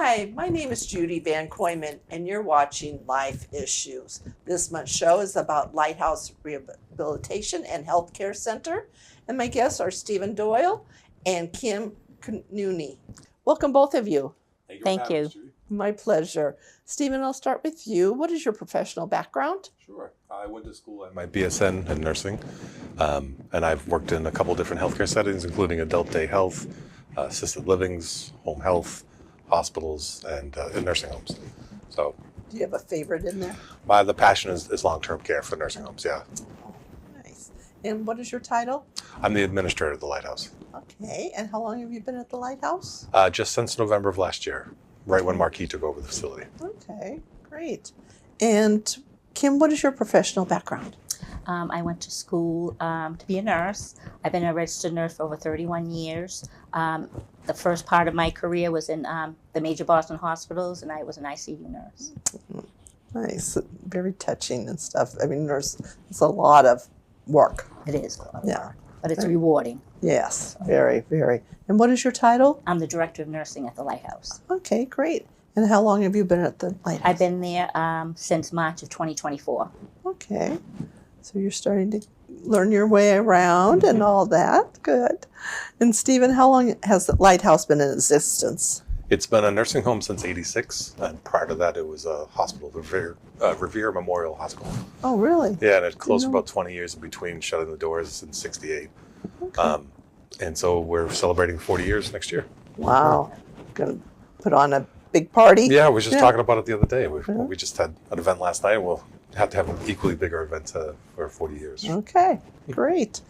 Hi, my name is Judie Van Koyman, and you're watching Life Issues. This month's show is about Lighthouse Rehabilitation and Healthcare Center, and my guests are Stephen Doyle and Kim Coneeny. Welcome, both of you. Thank you. My pleasure. Stephen, I'll start with you. What is your professional background? Sure. I went to school at my BSN in nursing, and I've worked in a couple different healthcare settings, including adult day health, assisted livings, home health, hospitals, and in nursing homes. So, Do you have a favorite in there? the passion is long-term care for nursing homes. Yeah, Oh, nice. And what is your title? I'm the administrator of the Lighthouse. Okay. And how long have you been at the Lighthouse? Just since November of last year, right when Marquis took over the facility. Okay, great. And Kim, what is your professional background? I went to school to be a nurse. I've been a registered nurse for over 31 years. The first part of my career was in the major Boston hospitals, and I was an ICU nurse. Nice. Very touching and stuff. I mean, nurse, it's a lot of work. It is, a lot of Yeah. work, but it's rewarding. Yes, very, very. And what is your title? I'm the director of nursing at the Lighthouse. Okay, great. And how long have you been at the Lighthouse? I've been there since March of 2024. Okay. So you're starting to learn your way around and all that. Good. And Stephen, how long has the Lighthouse been in existence? It's been a nursing home since '86, and prior to that, it was a hospital, Revere Memorial Hospital. Oh, really? Yeah, and it closed for about 20 years in between shutting the doors in '68. Okay. And so we're celebrating 40 years next year. Wow. Going to put on a big party? Yeah, we were just Yeah. talking about it the other day. We just had an event last night. We'll have to have an equally bigger event for 40 years. Okay, great.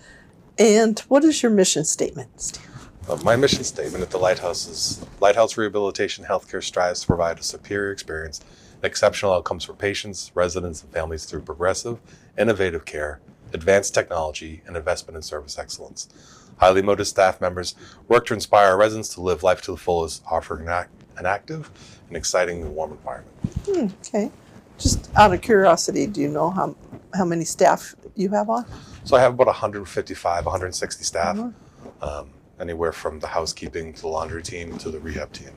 And what is your mission statement, Steve? My mission statement at the Lighthouse is Lighthouse Rehabilitation Healthcare strives to provide a superior experience and exceptional outcomes for patients, residents, and families through progressive, innovative care, advanced technology, and investment in service excellence. Highly motivated staff members work to inspire our residents to live life to the fullest, offering an active and exciting and warm environment. Okay. Just out of curiosity, do you know how many staff you have on? So I have about 155, 160 staff, anywhere from the housekeeping to the laundry team to the rehab team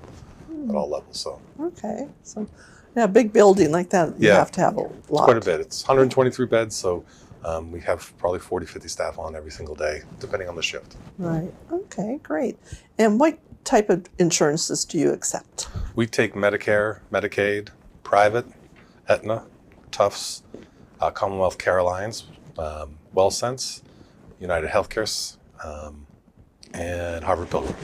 at all levels. So Okay. So, yeah, a big building like that, you Yeah. have to have a lot. quite a bit. It's 123 beds, so we have probably 40, 50 staff on every single day, depending on the shift. Right. Okay, great. And what type of insurances do you accept? We take Medicare, Medicaid, private, Aetna, Tufts, Commonwealth Care Alliance, WellSense, United Healthcare, and Harvard Pilgrim.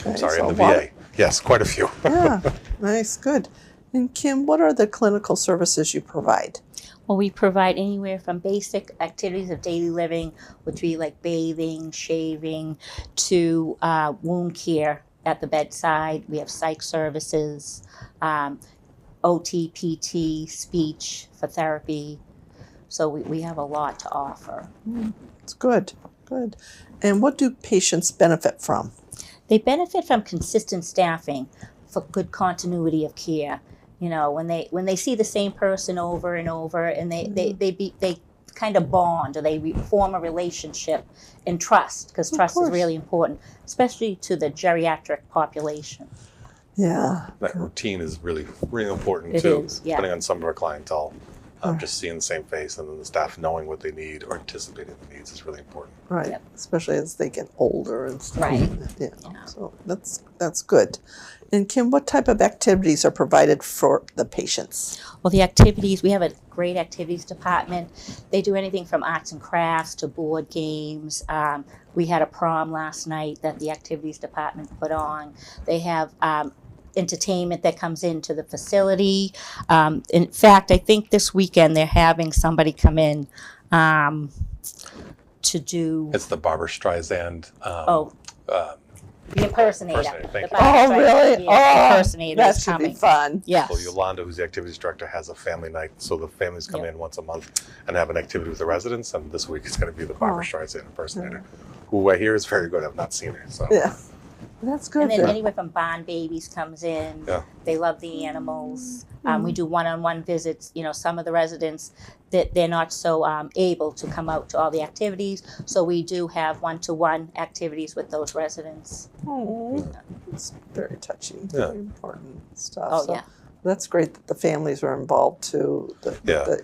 Okay, Sorry, so and the a lot. VA. Yes, quite a few. Yeah, nice, good. And Kim, what are the clinical services you provide? Well, we provide anywhere from basic activities of daily living, which would be like bathing, shaving, to wound care at the bedside. We have psych services, OT, PT, speech for therapy. So we have a lot to offer. It's good, good. And what do patients benefit from? They benefit from consistent staffing for good continuity of care. You know, when they see the same person over and over, and they kind of bond, or they form a relationship and trust, because trust is really important, especially to the geriatric population. Yeah. That routine is really, really important It too, is, yeah. depending on some of our clientele. Just seeing the same face and then the staff knowing what they need or anticipating the needs is really important. Right, Yep. especially as they get older and stuff. Right. Yeah. Yeah. So that's good. And Kim, what type of activities are provided for the patients? Well, the activities, we have a great activities department. They do anything from arts and crafts to board games. We had a prom last night that the activities department put on. They have entertainment that comes into the facility. In fact, I think this weekend they're having somebody come in to do It's the Barbara Streisand. the impersonator. Impersonator, thank The you. Barbra Oh, really? Streisand, yeah, Oh, impersonator that is should coming. be fun. Yes. So Yolanda, who's the activities director, has a family night. So the families come in once a month and have an activity with the residents. And this week it's going to be the Barbara Streisand impersonator, who I hear is very good. I've not seen her. So Yeah. That's good. And then then. anywhere from Bond Babies comes in. Yeah. They love the animals. We do one-on-one visits. Some of the residents that they're not so able to come out to all the activities, so we do have one-to-one activities with those residents. Oh, it's very touching, Yeah. very important stuff. Oh, So yeah. that's great that the families are involved too, the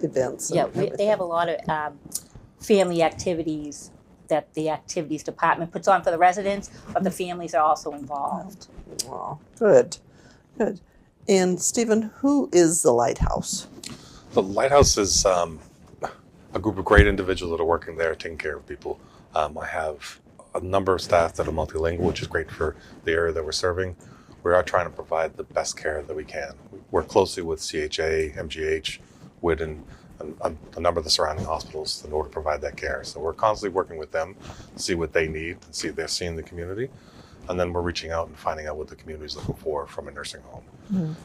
events. And Yeah, everything. they have a lot of family activities that the activities department puts on for the residents, but the families are also involved. Wow, good, good. And Stephen, who is the Lighthouse? The Lighthouse is a group of great individuals that are working there taking care of people. I have a number of staff that are multilingual, which is great for the area that we're serving. We are trying to provide the best care that we can. We work closely with CHA, MGH, WID, and a number of the surrounding hospitals in order to provide that care. So we're constantly working with them to see what they need and see if they're seeing the community. And then we're reaching out and finding out what the community is looking for from a nursing home.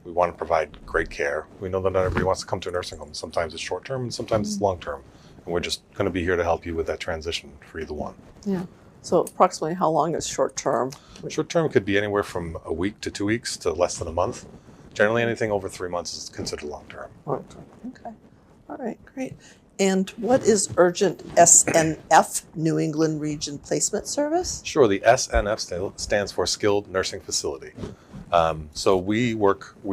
We want to provide great care. We know that not everybody wants to come to a nursing home. Sometimes it's short term and sometimes it's long term. And we're just going to be here to help you with that transition for either one. Yeah. So approximately how long is short term? Short term could be anywhere from a week to 2 weeks to less than a month. Generally, anything over 3 months is considered long term. Okay. All right, great. And what is Urgent SNF, New England Region Placement Service? Sure, the SNF stands for Skilled Nursing Facility. So we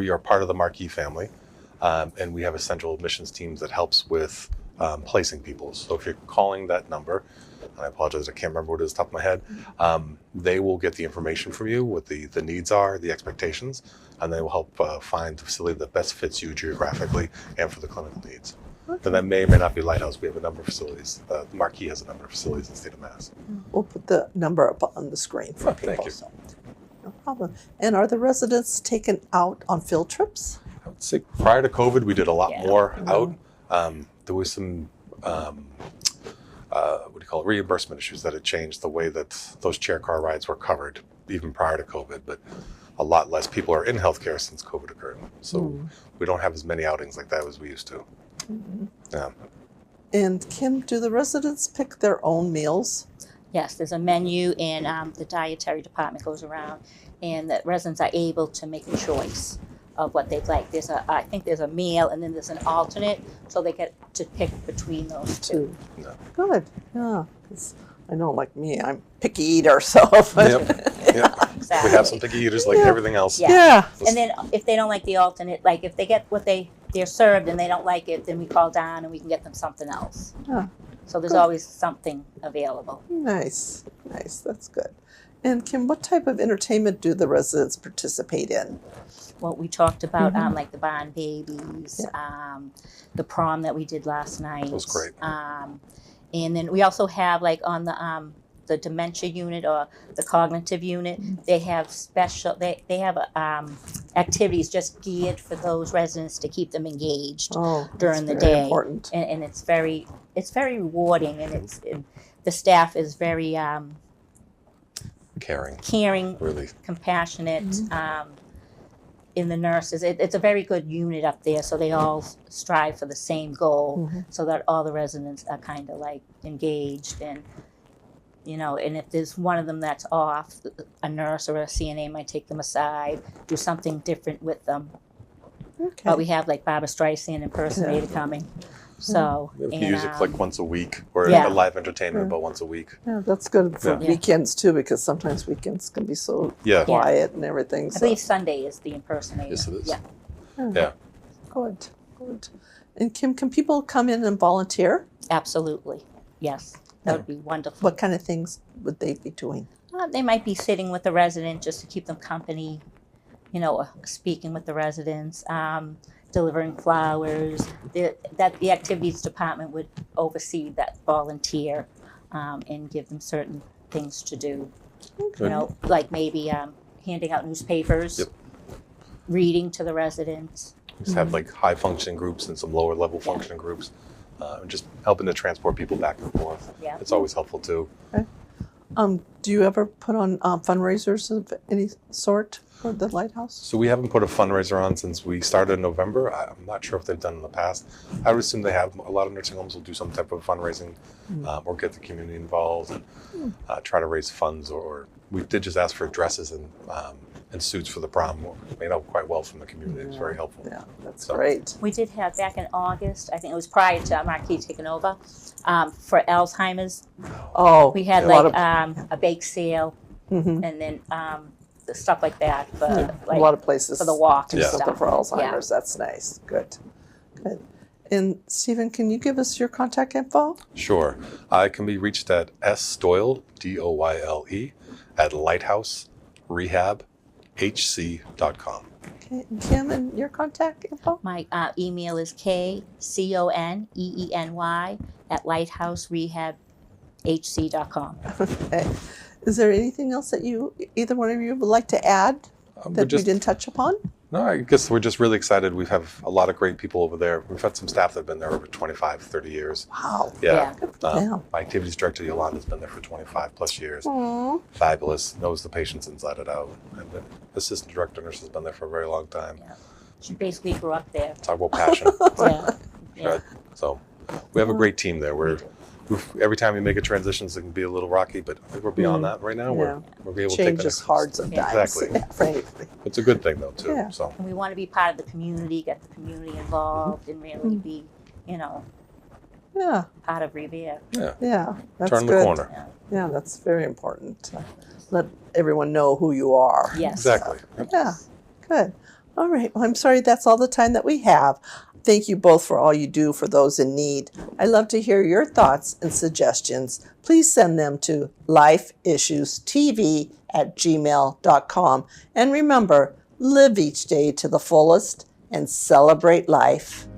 are part of the Marquee family, and we have a central admissions team that helps with placing people. So if you're calling that number, and I apologize, I can't remember what it is off the top of my head, they will get the information from you, what the needs are, the expectations, and they will help find the facility that best fits you geographically and for the clinical needs. Okay. And that may or may not be Lighthouse. We have a number of facilities. The Marquee has a number of facilities in the state of Mass. We'll put the number up on the screen for people. Thank you. So, no problem. And are the residents taken out on field trips? I would say prior to COVID, we did a lot Yeah. more out. There was some, reimbursement issues that had changed the way that those chair car rides were covered, even prior to COVID. But a lot less people are in healthcare since COVID occurred. So we don't have as many outings like that as we used to. Yeah. And Kim, do the residents pick their own meals? Yes, there's a menu, and the dietary department goes around, and the residents are able to make a choice of what they'd like. I think there's a meal, and then there's an alternate, so they get to pick between those two. Yeah. Good. Yeah. 'Cause I know, like me, I'm a picky eater, so. Yep. Exactly. We have some picky eaters like Yeah. everything else. Yeah. Yeah. And then if they don't like the alternate, like if they get what they're served and they don't like it, then we call down and we can get them something else. Yeah. So there's Good. always something available. Nice. That's good. And Kim, what type of entertainment do the residents participate in? What we talked about, like the Bond Babies, the prom that we did last night. That was great. And then we also have, like, on the dementia unit or the cognitive unit, they have they have activities just geared for those residents to keep them engaged during the that's very day. important. And it's very rewarding, and the staff is very caring, Really. compassionate. In the nurses, it's a very good unit up there, so they all strive for the same goal, so that all the residents are kind of like engaged, and and if there's one of them that's off, a nurse or a CNA might take them aside, do something different with them. Okay. But we have like Barbara Streisand impersonator coming, so We have and, music like once a week, or yeah. a live entertainment about once a week. Yeah, that's good for Yeah. weekends too, because sometimes weekends can be so Yeah. quiet and everything. I So. believe Sunday is the impersonator. Yes, it is. Yeah. Yeah. Good. And Kim, can people come in and volunteer? Absolutely, yes, that would be wonderful. What kind of things would they be doing? They might be sitting with the resident just to keep them company, speaking with the residents, delivering flowers. The activities department would oversee that volunteer and give them certain things to do. Okay. Like maybe handing out newspapers, Yep. reading to the residents. We just have like high functioning groups and some lower level functioning groups, and just helping to transport people back and forth. Yeah. It's always helpful too. Do you ever put on fundraisers of any sort for the Lighthouse? So we haven't put a fundraiser on since we started in November. I'm not sure if they've done in the past. I would assume they have. A lot of nursing homes will do some type of fundraising or get the community involved and try to raise funds. Or we did just ask for dresses and suits for the prom. Made out quite well from the community. It was very helpful. Yeah, that's great. We did have back in August, I think it was prior to Marquis taking over, for Alzheimer's. Oh, We had a lot like of, a bake sale mhm. and then stuff like that for A lot of places for the walk and do Yeah. stuff. something for Alzheimer's. That's nice. Good. And Stephen, can you give us your contact info? Sure. I can be reached at sdoyle, Doyle, at lighthouserehab.hc.com. Okay, and Kim, and your contact info? My email is KCONEENY at lighthouserehab.hc.com. Okay. Is there anything else that either one of you would like to add that we didn't touch upon? No, I guess we're just really excited. We have a lot of great people over there. We've had some staff that have been there over 25, 30 years. Wow. Yeah. Good for them. My activities director, Yolanda's been there for 25 plus years. Aw. Fabulous, knows the patients inside and out. And the assistant director nurse has been there for a very long time. Yeah. She basically grew up there. Talk about passion. Yeah. Yeah. Good. So we have a great team there. Every time we make a transition, it can be a little rocky, but I think we're beyond that right now. Yeah. We're able to take Change the is next hard sometimes. Exactly. Yeah, right. It's a good thing though too. Yeah. So And we want to be part of the community, get the community involved, and really be, Yeah, part of Revere. yeah. That's turn good. the corner. Yeah. Yeah, that's very important. To let everyone know who you are. Yes. Exactly. Yeah, good. All right. Well, I'm sorry that's all the time that we have. Thank you both for all you do for those in need. I'd love to hear your thoughts and suggestions. Please send them to lifeissuestv@gmail.com. And remember, live each day to the fullest and celebrate life.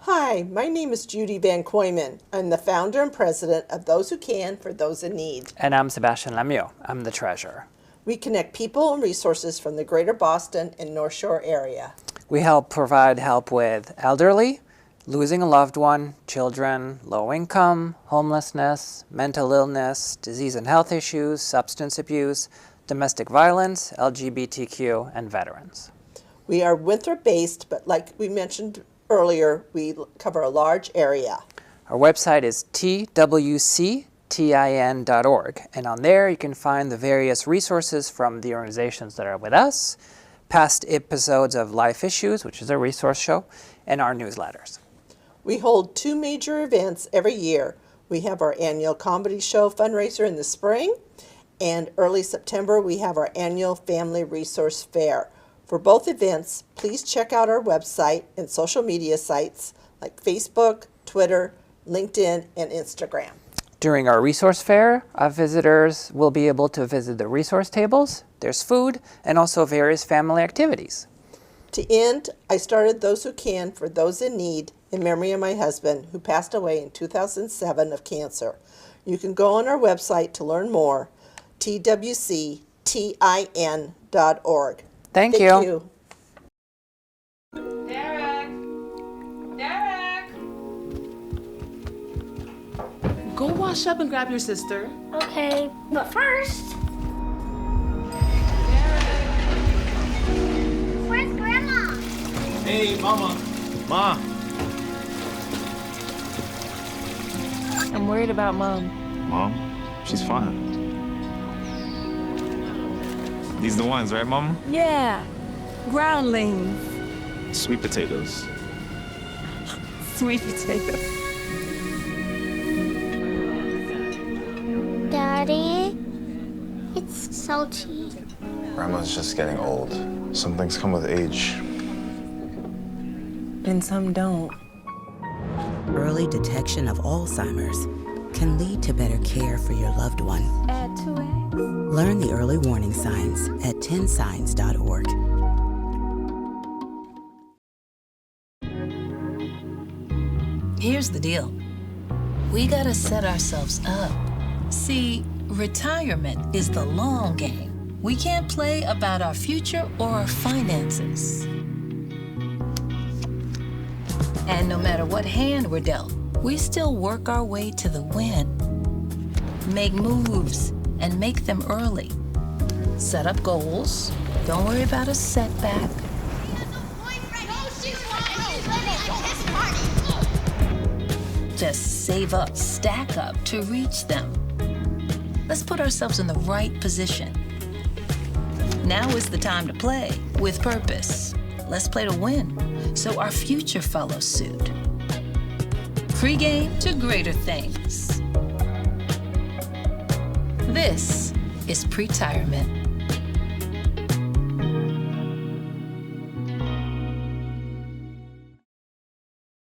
Hi, my name is Judie Van Koyman. I'm the founder and president of Those Who Can for Those in Need. And I'm Sebastian Lemieux. I'm the treasurer. We connect people and resources from the greater Boston and North Shore area. We provide help with elderly, losing a loved one, children, low income, homelessness, mental illness, disease and health issues, substance abuse, domestic violence, LGBTQ, and veterans. We are Winthrop-based, but like we mentioned earlier, we cover a large area. Our website is twctin.org, and on there you can find the various resources from the organizations that are with us, past episodes of Life Issues, which is a resource show, and our newsletters. We hold 2 major events every year. We have our annual comedy show fundraiser in the spring, and early September we have our annual Family Resource Fair. For both events, please check out our website and social media sites like Facebook, Twitter, LinkedIn, and Instagram. During our resource fair, our visitors will be able to visit the resource tables, there's food, and also various family activities. To end, I started Those Who Can for Those in Need in memory of my husband, who passed away in 2007 of cancer. You can go on our website to learn more, twctin.org. Thank you. Derek! Go wash up and grab your sister. Okay, but first. Where's Grandma? Hey, Mama. Ma. I'm worried about Mom. Mom? She's fine. These the ones, right, Mama? Yeah, groundlings, Sweet potatoes. sweet potato. Daddy, it's salty. Grandma's just getting old. Some things come with age. And some don't. Early detection of Alzheimer's can lead to better care for your loved one. Add 2 eggs. Learn the early warning signs at 10signs.org. Here's the deal. We gotta set ourselves up. See, retirement is the long game. We can't play about our future or our finances. And no matter what hand we're dealt, we still work our way to the win. Make moves and make them early. Set up goals. Don't worry about a setback. Just save up, stack up to reach them. Let's put ourselves in the right position. Now is the time to play with purpose. Let's play to win, so our future follows suit. Pre-game to greater things. This is Pretirement.